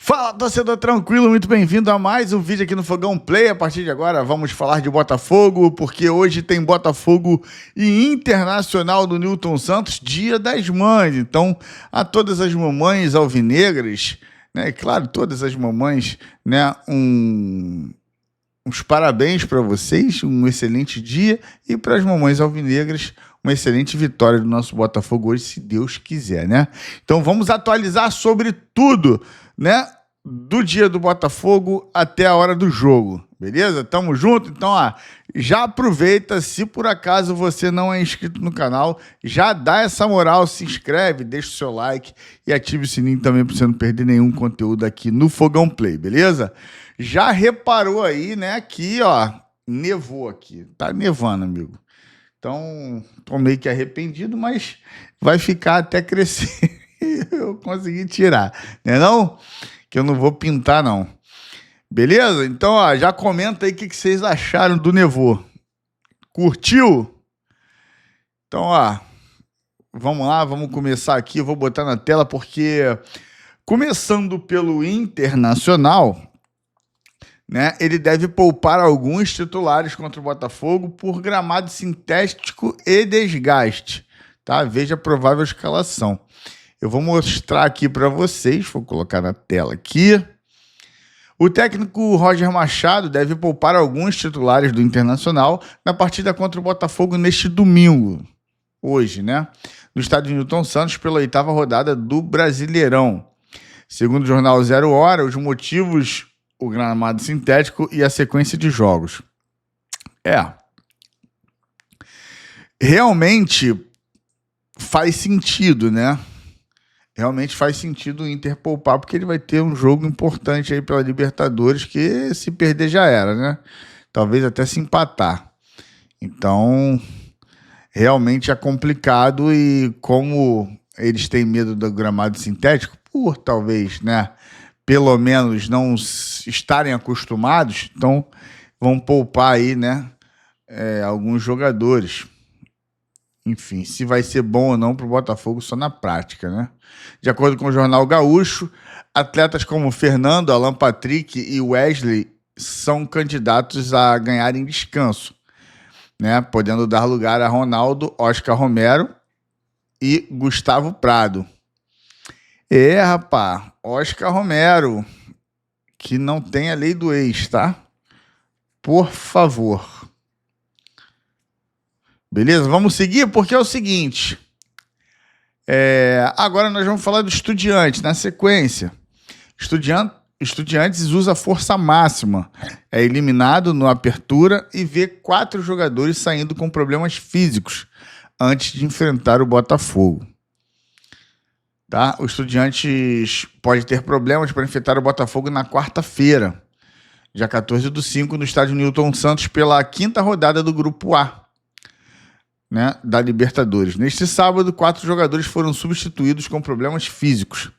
Fala, torcedor tranquilo, muito bem-vindo a mais um vídeo aqui no Fogão Play. A partir de agora vamos falar de Botafogo, porque hoje tem Botafogo e Internacional do Newton Santos, Dia das Mães. Então, a todas as mamães alvinegras, né, claro, todas as mamães, né, uns parabéns para vocês, um excelente dia, e para as mamães alvinegras, uma excelente vitória do nosso Botafogo hoje, se Deus quiser, né? Então vamos atualizar sobre tudo, né? Do dia do Botafogo até a hora do jogo, beleza? Tamo junto? Então, já aproveita, se por acaso você não é inscrito no canal, já dá essa moral, se inscreve, deixa o seu like e ative o sininho também para você não perder nenhum conteúdo aqui no Fogão Play, beleza? Já reparou aí, né, que, nevou aqui. Tá nevando, amigo. Então, tô meio que arrependido, mas vai ficar até crescer. Eu consegui tirar, né não? Que eu não vou pintar, não. Beleza? Então, já comenta aí o que vocês acharam do nevô. Curtiu? Então, vamos lá, vamos começar aqui. Eu vou botar na tela porque, começando pelo Internacional, né, ele deve poupar alguns titulares contra o Botafogo por gramado sintético e desgaste. Tá? Veja a provável escalação. Eu vou mostrar aqui para vocês, vou colocar na tela aqui. O técnico Roger Machado deve poupar alguns titulares do Internacional na partida contra o Botafogo neste domingo, hoje, né? No estádio Newton Santos, pela 8ª rodada do Brasileirão. Segundo o jornal 0 Hora, os motivos, o gramado sintético e a sequência de jogos. Realmente faz sentido, né? Realmente faz sentido o Inter poupar, porque ele vai ter um jogo importante aí pela Libertadores, que se perder já era, né? Talvez até se empatar. Então, realmente é complicado, e como eles têm medo do gramado sintético, por talvez, né, pelo menos não estarem acostumados, então vão poupar aí, né, alguns jogadores. Enfim, se vai ser bom ou não para o Botafogo só na prática, né? De acordo com o Jornal Gaúcho, atletas como Fernando, Alan Patrick e Wesley são candidatos a ganharem descanso, né? Podendo dar lugar a Ronaldo, Oscar Romero e Gustavo Prado. Rapaz, Oscar Romero, que não tem a lei do ex, tá? Por favor. Beleza? Vamos seguir, porque é o seguinte. Agora nós vamos falar do Estudiantes, na sequência. Estudiantes usa força máxima. É eliminado no Apertura e vê 4 jogadores saindo com problemas físicos antes de enfrentar o Botafogo. Tá? O Estudiantes pode ter problemas para enfrentar o Botafogo na quarta-feira, dia 14/5, no estádio Newton Santos, pela 5ª rodada do Grupo A, né, da Libertadores. Neste sábado, 4 jogadores foram substituídos com problemas físicos.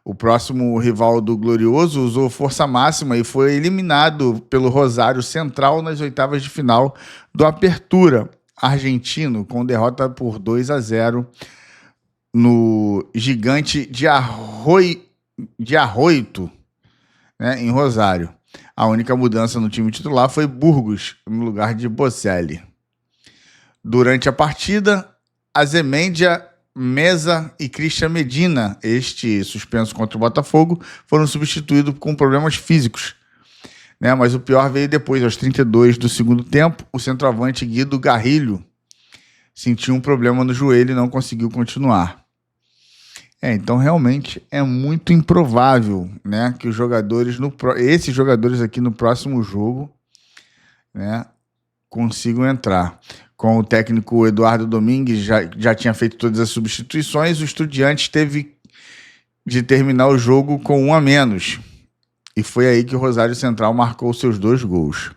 O próximo rival do Glorioso usou força máxima e foi eliminado pelo Rosário Central nas 8ª de final do Apertura argentino, com derrota por 2-0 no Gigante de Arroito, né, em Rosário. A única mudança no time titular foi Burgos, no lugar de Bocelli. Durante a partida, Azemédia, Meza e Christian Medina, este suspenso contra o Botafogo, foram substituídos com problemas físicos, né? Mas o pior veio depois, aos 32 do segundo tempo. O centroavante Guido Garrilho sentiu um problema no joelho e não conseguiu continuar. Então realmente é muito improvável, né, que os jogadores, esses jogadores aqui no próximo jogo, né, consigam entrar. Com o técnico Eduardo Domingues, já tinha feito todas as substituições, o Estudiantes teve de terminar o jogo com 1 a menos. E foi aí que o Rosário Central marcou seus 2 gols.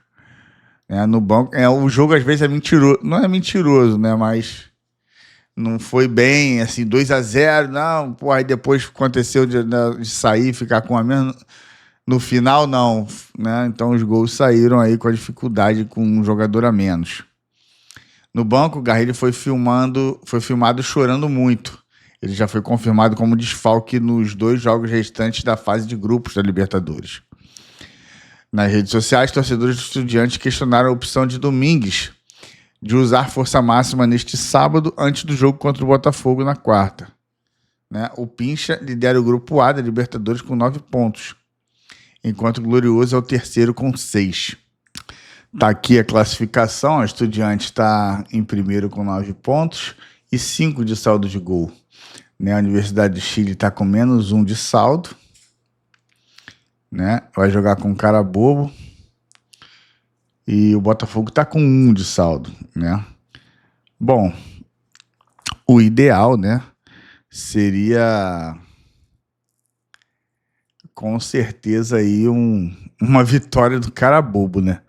No banco, o jogo às vezes é mentiroso. Não é mentiroso, né? Mas não foi bem, assim, 2-0. Não, aí depois aconteceu de sair e ficar com 1 a menos. No final, não, né? Então os gols saíram aí com a dificuldade, com um jogador a menos. No banco, o Garrilho foi filmado chorando muito. Ele já foi confirmado como desfalque nos 2 jogos restantes da fase de grupos da Libertadores. Nas redes sociais, torcedores do Estudiantes questionaram a opção de Domingues de usar força máxima neste sábado antes do jogo contra o Botafogo na quarta. Né? O Pincha lidera o grupo A da Libertadores com 9 pontos, enquanto o Glorioso é o terceiro com 6. Tá aqui a classificação, o Estudiantes está em primeiro com 9 pontos e 5 de saldo de gol. Né? A Universidade do Chile está com menos 1 de saldo. Né? Vai jogar com cara bobo. E o Botafogo está com 1 de saldo, né? Bom, o ideal, né, seria com certeza aí uma vitória do cara bobo, né?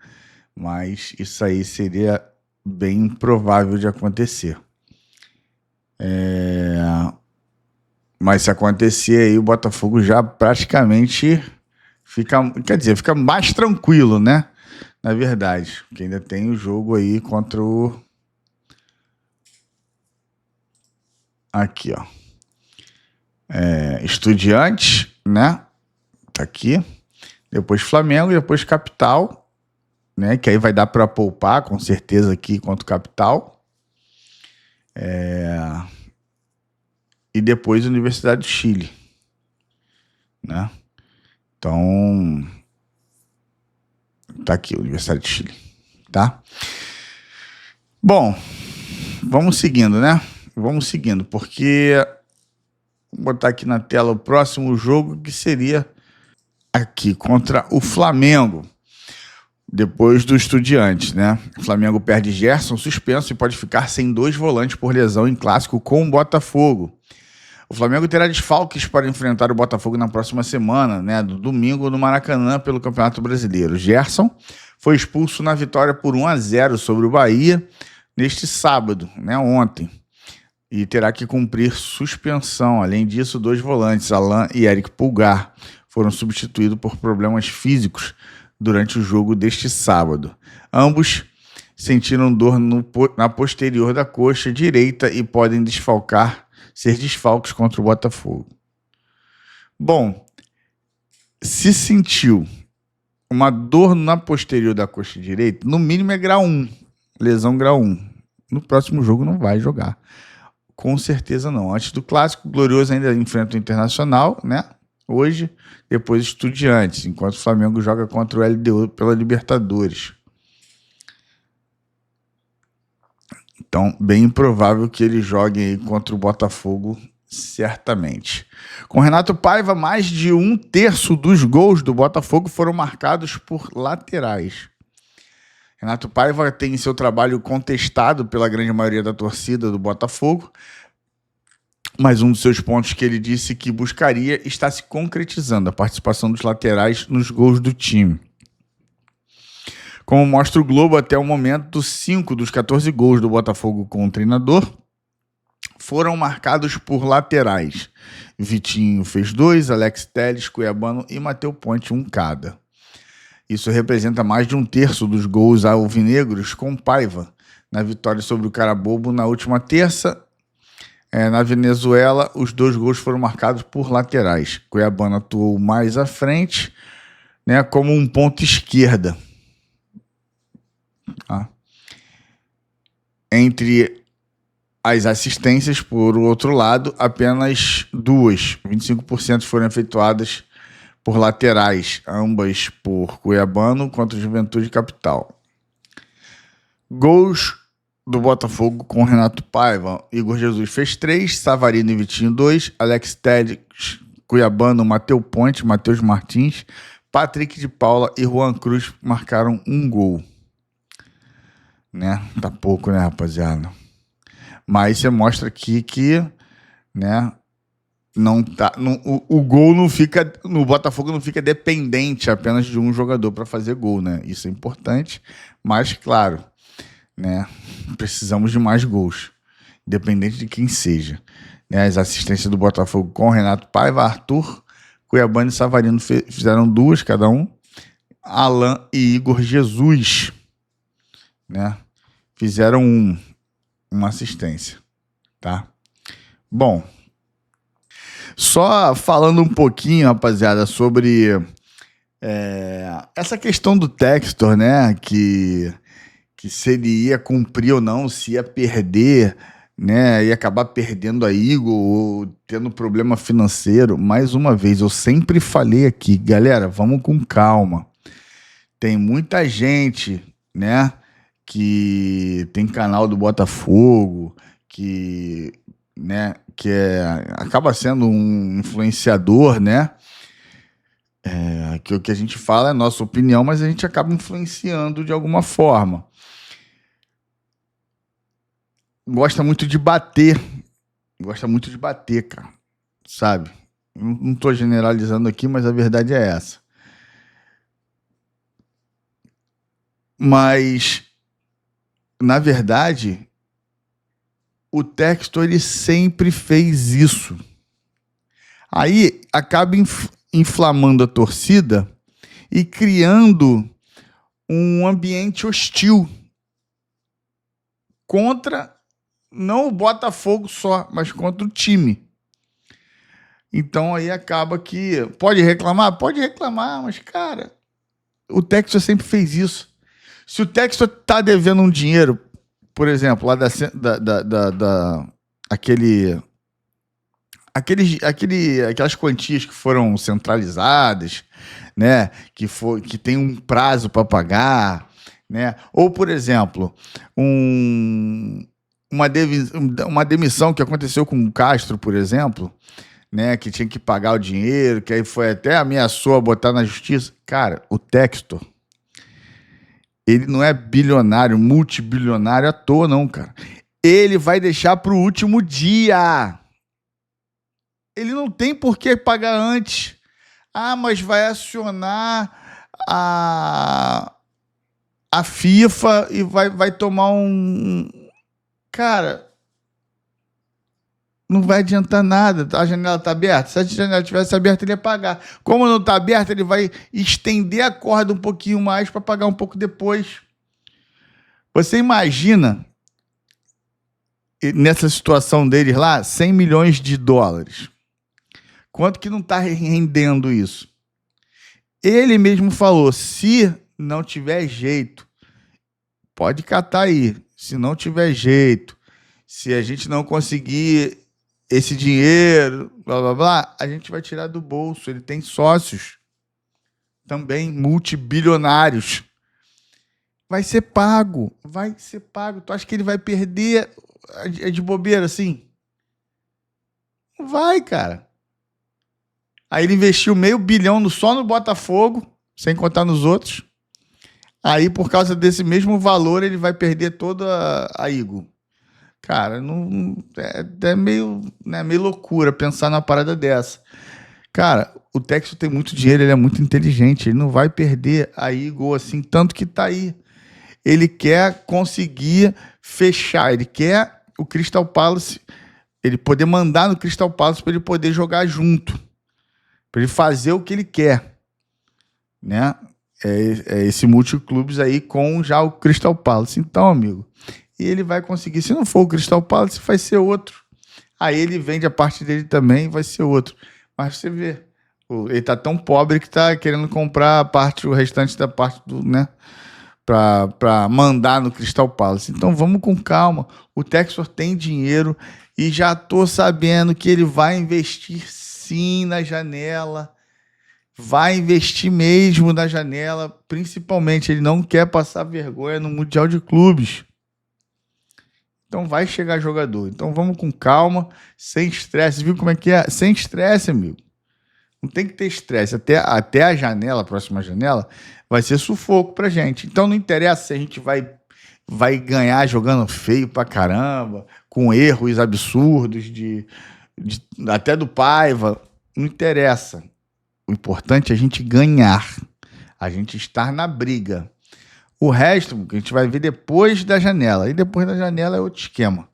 Mas isso aí seria bem improvável de acontecer. Mas se acontecer aí, o Botafogo já praticamente fica mais tranquilo, né? Na verdade, porque ainda tem o jogo aí contra o... Aqui, ó. Estudiantes, né? Tá aqui. Depois Flamengo, depois Capital, né? Que aí vai dar para poupar, com certeza, aqui contra o Capital. E depois Universidade do Chile, né? Então... Tá aqui, Universidade de Chile, tá? Bom, vamos seguindo, né? Vamos seguindo, porque vou botar aqui na tela o próximo jogo, que seria aqui contra o Flamengo, depois do Estudiantes, né? O Flamengo perde Gerson, suspenso, e pode ficar sem 2 volantes por lesão em clássico com o Botafogo. O Flamengo terá desfalques para enfrentar o Botafogo na próxima semana, né, do domingo, no Maracanã, pelo Campeonato Brasileiro. Gerson foi expulso na vitória por 1-0 sobre o Bahia neste sábado, né, ontem, e terá que cumprir suspensão. Além disso, 2 volantes, Alan e Eric Pulgar, foram substituídos por problemas físicos durante o jogo deste sábado. Ambos sentiram dor na posterior da coxa direita e podem ser desfalques contra o Botafogo. Bom, se sentiu uma dor na posterior da coxa direita, no mínimo é grau 1, lesão grau 1. No próximo jogo não vai jogar. Com certeza não. Antes do Clássico, o Glorioso ainda enfrenta o Internacional, né? Hoje, depois Estudiantes, enquanto o Flamengo joga contra o LDU pela Libertadores. Então, bem improvável que ele jogue aí contra o Botafogo, certamente. Com Renato Paiva, mais de 1/3 dos gols do Botafogo foram marcados por laterais. Renato Paiva tem seu trabalho contestado pela grande maioria da torcida do Botafogo, mas um dos seus pontos que ele disse que buscaria está se concretizando: a participação dos laterais nos gols do time. Como mostra o Globo, até o momento, 5 dos 14 gols do Botafogo com o treinador foram marcados por laterais. Vitinho fez 2, Alex Telles, Cuiabano e Matheus Ponte 1 cada. Isso representa mais de 1/3 dos gols alvinegros com Paiva na vitória sobre o Carabobo na última terça. Na Venezuela, os 2 gols foram marcados por laterais. Cuiabano atuou mais à frente, né, como um ponta esquerda. Entre as assistências, por outro lado, apenas 2, 25% foram efetuadas por laterais, ambas por Cuiabano contra o Juventude Capital. Gols do Botafogo com Renato Paiva: Igor Jesus fez 3, Savarino e Vitinho 2, Alex Telles, Cuiabano, Matheus Ponte, Matheus Martins, Patrick de Paula e Juan Cruz marcaram 1 gol. Né? Tá pouco, né, rapaziada? Mas você mostra aqui que, né, não tá, o gol não fica, no Botafogo não fica dependente apenas de um jogador para fazer gol, né? Isso é importante, mas claro, né, precisamos de mais gols, independente de quem seja. Né? As assistências do Botafogo com Renato Paiva, Arthur, Cuiabano e Savarino fizeram 2 cada um. Alan e Igor Jesus, né, fizeram uma assistência, tá? Bom, Só falando um pouquinho, rapaziada, sobre essa questão do Textor, né? Que se ele ia cumprir ou não, se ia perder, né? Ia acabar perdendo a Eagle ou tendo problema financeiro. Mais uma vez, eu sempre falei aqui, galera, vamos com calma. Tem muita gente, né? Que tem canal do Botafogo, né, acaba sendo um influenciador, né? Que o que a gente fala é nossa opinião, mas a gente acaba influenciando de alguma forma. Gosta muito de bater, cara, sabe? Não tô generalizando aqui, mas a verdade é essa. Mas, na verdade, o Textor, ele sempre fez isso. Aí acaba inflamando a torcida e criando um ambiente hostil contra, não o Botafogo só, mas contra o time. Então aí acaba que... Pode reclamar? Pode reclamar, mas, cara, o Textor sempre fez isso. Se o Textor tá devendo um dinheiro, por exemplo, lá aquelas quantias que foram centralizadas, né? Que tem um prazo para pagar, né? Ou, por exemplo, uma demissão que aconteceu com o Castro, por exemplo, né? Que tinha que pagar o dinheiro, que aí foi até ameaçou a botar na justiça. Cara, o Textor, ele não é bilionário, multibilionário à toa, não, cara. Ele vai deixar para o último dia. Ele não tem por que pagar antes. Ah, mas vai acionar a FIFA e vai tomar um... Cara, não vai adiantar nada. A janela está aberta. Se a janela tivesse aberta, ele ia pagar. Como não está aberta, ele vai estender a corda um pouquinho mais para pagar um pouco depois. Você imagina, nessa situação deles lá, 100 milhões de dólares. Quanto que não está rendendo isso? Ele mesmo falou, se não tiver jeito, pode catar aí. Se não tiver jeito, se a gente não conseguir esse dinheiro, blá, blá, blá, a gente vai tirar do bolso. Ele tem sócios também multibilionários. Vai ser pago. Tu acha que ele vai perder de bobeira assim? Não vai, cara. Aí ele investiu $500 milhão só no Botafogo, sem contar nos outros. Aí, por causa desse mesmo valor, ele vai perder toda a Eagle. Cara, não, é meio loucura pensar numa parada dessa. Cara, o Textor tem muito dinheiro, ele é muito inteligente, ele não vai perder a Eagle assim, tanto que tá aí. Ele quer conseguir fechar, ele quer o Crystal Palace, ele poder mandar no Crystal Palace para ele poder jogar junto. Para ele fazer o que ele quer, né? É esse multiclubes aí com já o Crystal Palace. Então, amigo, ele vai conseguir. Se não for o Crystal Palace, vai ser outro. Aí ele vende a parte dele também, vai ser outro. Mas você vê, ele tá tão pobre que tá querendo comprar a parte, o restante da parte do, né? Para mandar no Crystal Palace. Então vamos com calma. O Textor tem dinheiro e já tô sabendo que ele vai investir sim na janela, vai investir mesmo na janela, principalmente ele não quer passar vergonha no Mundial de Clubes. Então vai chegar jogador. Então vamos com calma, sem estresse. Viu como é que é? Sem estresse, amigo. Não tem que ter estresse. Até a janela, a próxima janela, vai ser sufoco pra gente. Então não interessa se a gente vai ganhar jogando feio pra caramba, com erros absurdos até do Paiva, não interessa. O importante é a gente ganhar, a gente estar na briga. O resto a gente vai ver depois da janela. E depois da janela é outro esquema.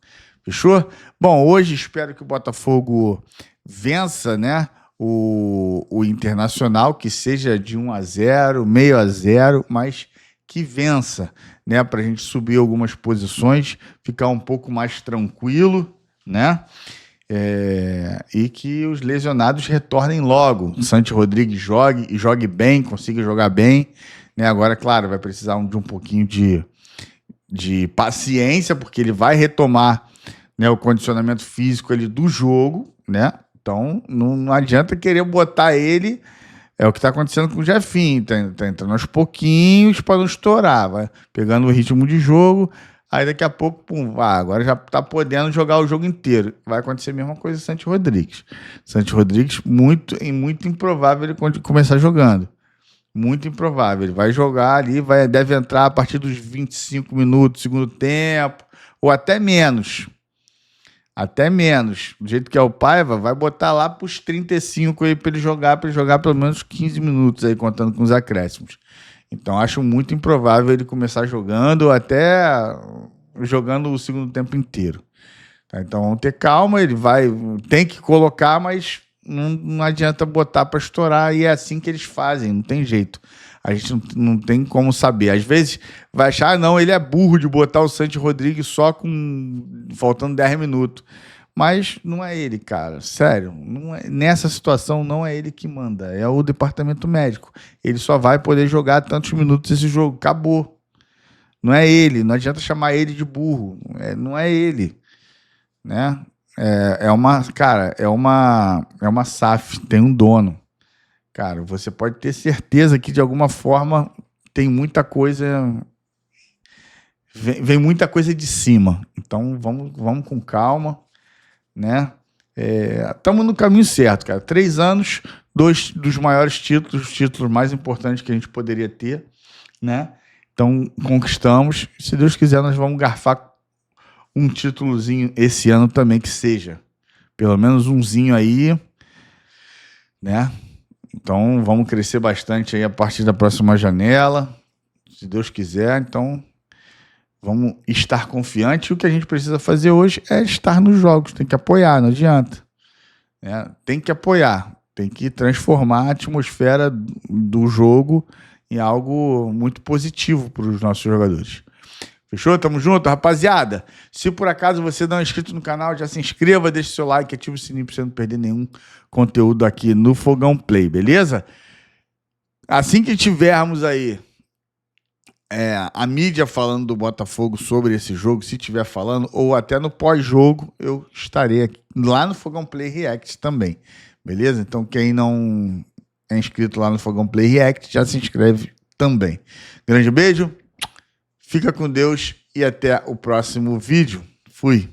Fechou? Bom, hoje espero que o Botafogo vença, né? O Internacional, que seja de 1-0, meio a 0, mas que vença, né? Para a gente subir algumas posições, ficar um pouco mais tranquilo, né? E que os lesionados retornem logo. O Santi Rodrigues jogue e jogue bem, consiga jogar bem, né? Agora, claro, vai precisar de um pouquinho de paciência, porque ele vai retomar, né, o condicionamento físico ali do jogo, né? Então, não adianta querer botar ele. É o que está acontecendo com o Jefinho, tá entrando aos pouquinhos para não estourar, vai pegando o ritmo de jogo, aí daqui a pouco, pum, agora já está podendo jogar o jogo inteiro. Vai acontecer a mesma coisa com o Santi Rodrigues. Santi Rodrigues, muito improvável ele começar jogando. Muito improvável. Ele vai jogar ali, deve entrar a partir dos 25 minutos do segundo tempo, ou até menos. Até menos. Do jeito que é o Paiva, vai botar lá para os 35 aí para ele jogar pelo menos 15 minutos aí, contando com os acréscimos. Então, acho muito improvável ele começar jogando, até jogando o segundo tempo inteiro. Tá? Então, vamos ter calma, tem que colocar, mas não adianta botar para estourar, e é assim que eles fazem, não tem jeito. A gente não tem como saber. Às vezes vai achar, não, ele é burro de botar o Santi Rodrigues só faltando 10 minutos. Mas não é ele, cara. Sério. Nessa situação não é ele que manda. É o departamento médico. Ele só vai poder jogar tantos minutos esse jogo. Acabou. Não é ele. Não adianta chamar ele de burro. Não é ele. Né? É uma SAF. Tem um dono. Cara, você pode ter certeza que de alguma forma tem muita coisa. Vem muita coisa de cima. Então vamos com calma, né? Estamos no caminho certo, cara. 3 anos, 2 dos maiores títulos, os títulos mais importantes que a gente poderia ter, né? Então conquistamos. Se Deus quiser, nós vamos garfar um títulozinho esse ano também, que seja. Pelo menos umzinho aí, né? Então, vamos crescer bastante aí a partir da próxima janela, se Deus quiser. Então, vamos estar confiantes. O que a gente precisa fazer hoje é estar nos jogos. Tem que apoiar, não adianta. Tem que apoiar. Tem que transformar a atmosfera do jogo em algo muito positivo para os nossos jogadores. Fechou? Tamo junto, rapaziada. Se por acaso você não é inscrito no canal, já se inscreva, deixe seu like, ative o sininho para você não perder nenhum conteúdo aqui no Fogão Play, beleza? Assim que tivermos aí a mídia falando do Botafogo sobre esse jogo, se tiver falando, ou até no pós-jogo, eu estarei aqui, lá no Fogão Play React também, beleza? Então quem não é inscrito lá no Fogão Play React, já se inscreve também. Grande beijo. Fica com Deus e até o próximo vídeo. Fui.